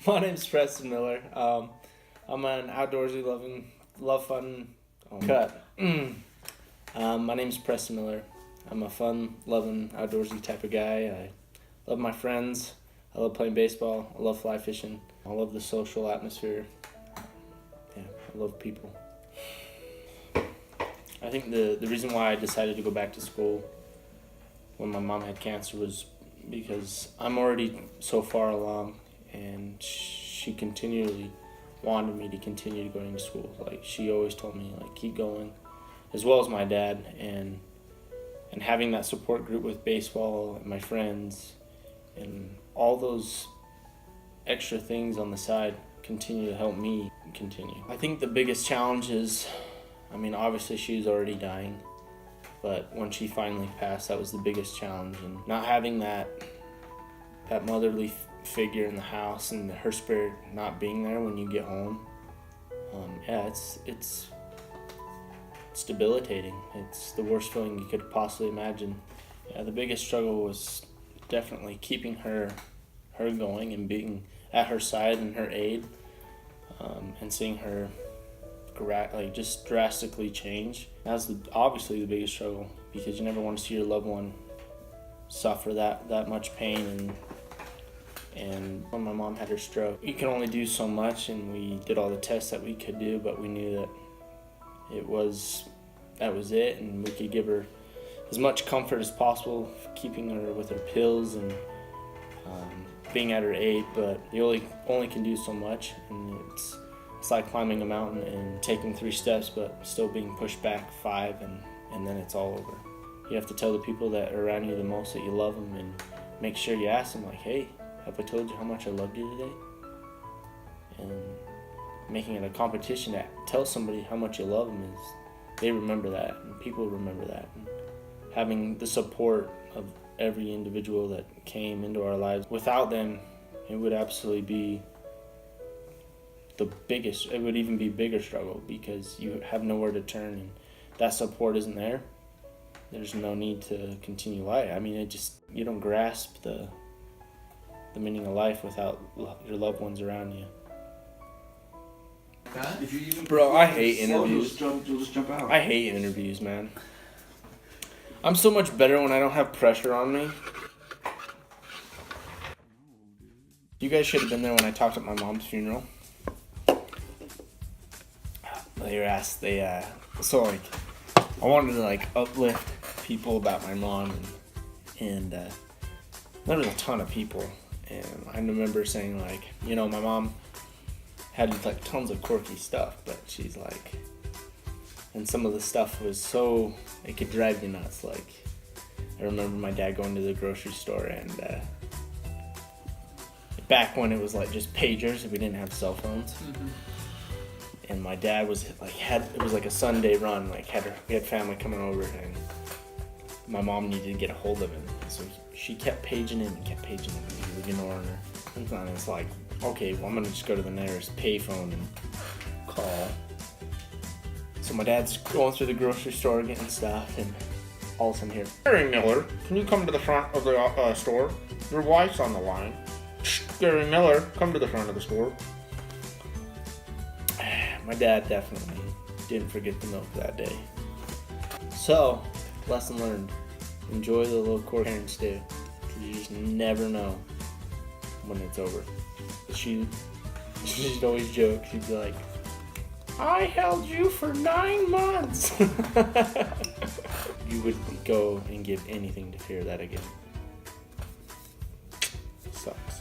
My name's Preston Miller. I'm an outdoorsy love fun. Cut. My name's Preston Miller. I'm a fun-loving, outdoorsy type of guy. I love my friends. I love playing baseball. I love fly fishing. I love the social atmosphere. Yeah, I love people. I think the reason why I decided to go back to school when my mom had cancer was because I'm already so far along, and she continually wanted me to continue going to school. Like, she always told me, like, keep going, as well as my dad, and having that support group with baseball and my friends and all those extra things on the side continue to help me continue. I think the biggest challenge is, obviously she was already dying, but when she finally passed, that was the biggest challenge. And not having that motherly figure in the house and her spirit not being there when you get home, it's debilitating. It's the worst feeling you could possibly imagine. Yeah, the biggest struggle was definitely keeping her going and being at her side and her aid, and seeing her just drastically change. That's obviously the biggest struggle, because you never want to see your loved one suffer that much pain. And when my mom had her stroke, you can only do so much, and we did all the tests that we could do, but we knew that that was it, and we could give her as much comfort as possible, keeping her with her pills and being at her aid. But you only can do so much, and it's like climbing a mountain and taking 3 steps, but still being pushed back 5, and then it's all over. You have to tell the people that are around you the most that you love them, and make sure you ask them, like, hey, have I told you how much I loved you today? And making it a competition to tell somebody how much you love them is, they remember that, and people remember that. And having the support of every individual that came into our lives, without them, it would absolutely be it would even be a bigger struggle, because you have nowhere to turn, and that support isn't there. There's no need to continue life. You don't grasp the meaning of life without your loved ones around you. Bro, I hate interviews. You'll just jump out. I hate interviews, man. I'm so much better when I don't have pressure on me. You guys should have been there when I talked at my mom's funeral. I wanted to uplift people about my mom, and there was a ton of people, and I remember saying, my mom had tons of quirky stuff, but she's and some of the stuff was so, it could drive you nuts. I remember my dad going to the grocery store, and back when it was just pagers, we didn't have cell phones. Mm-hmm. And my dad it was a Sunday run, we had family coming over, and my mom needed to get a hold of him. So she kept paging him, and he was ignoring her. And it's okay, well, I'm gonna just go to the nearest payphone and call. So my dad's going through the grocery store getting stuff, and all of a sudden here, Gary Miller, can you come to the front of the store? Your wife's on the line. Gary Miller, come to the front of the store. My dad definitely didn't forget the milk that day. So, lesson learned. Enjoy the little quirky parents do, because you just never know when it's over. She'd always joke. She'd be like, I held you for 9 months. You would go and give anything to hear that again. Sucks.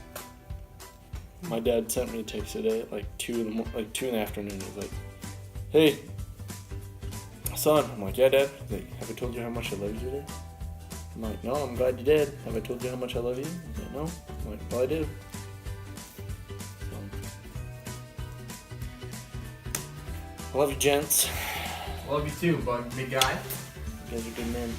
My dad sent me a text today at 2 in the afternoon. He was like, hey, son. I'm like, yeah, Dad. He's like, have I told you how much I love you today? I'm like, no, I'm glad you did. Have I told you how much I love you? He's like, no. I'm like, well, I do. I love you, gents. Love you too, big guy. You guys are good men.